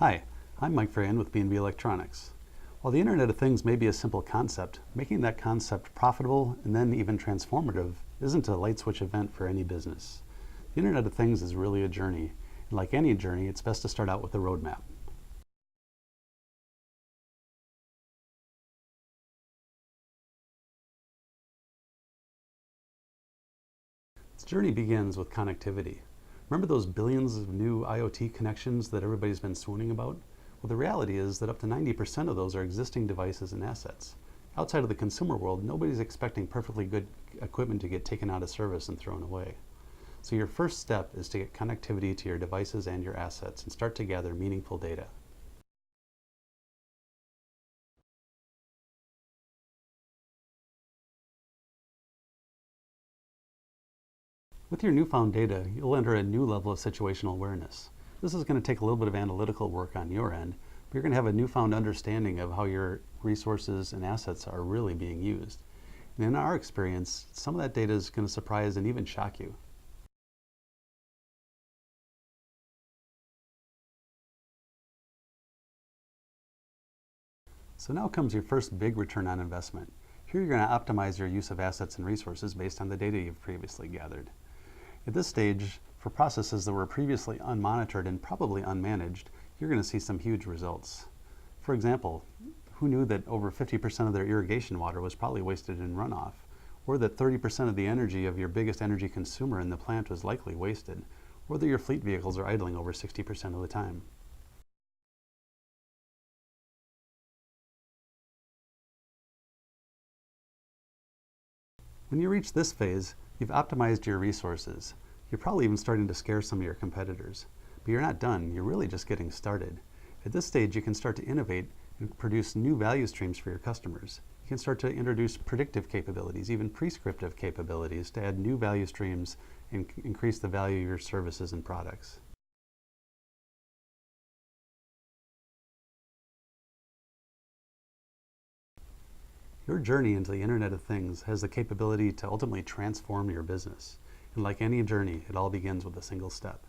Hi, I'm Mike Fahrion with B&B Electronics. While the Internet of Things may be a simple concept, making that concept profitable and then even transformative isn't a light switch event for any business. The Internet of Things is really a journey, and like any journey, it's best to start out with a roadmap. This journey begins with connectivity. Remember those billions of new IoT connections that everybody's been swooning about? Well, the reality is that up to 90% of those are existing devices and assets. Outside of the consumer world, nobody's expecting perfectly good equipment to get taken out of service and thrown away. So your first step is to get connectivity to your devices and your assets and start to gather meaningful data. With your newfound data, you'll enter a new level of situational awareness. This is going to take a little bit of analytical work on your end, but you're going to have a newfound understanding of how your resources and assets are really being used. And in our experience, some of that data is going to surprise and even shock you. So now comes your first big return on investment. Here you're going to optimize your use of assets and resources based on the data you've previously gathered. At this stage, for processes that were previously unmonitored and probably unmanaged, you're going to see some huge results. For example, who knew that over 50% of their irrigation water was probably wasted in runoff? Or that 30% of the energy of your biggest energy consumer in the plant was likely wasted? Or that your fleet vehicles are idling over 60% of the time? When you reach this phase, you've optimized your resources. You're probably even starting to scare some of your competitors. But you're not done, you're really just getting started. At this stage, you can start to innovate and produce new value streams for your customers. You can start to introduce predictive capabilities, even prescriptive capabilities to add new value streams and increase the value of your services and products. Your journey into the Internet of Things has the capability to ultimately transform your business. And like any journey, it all begins with a single step.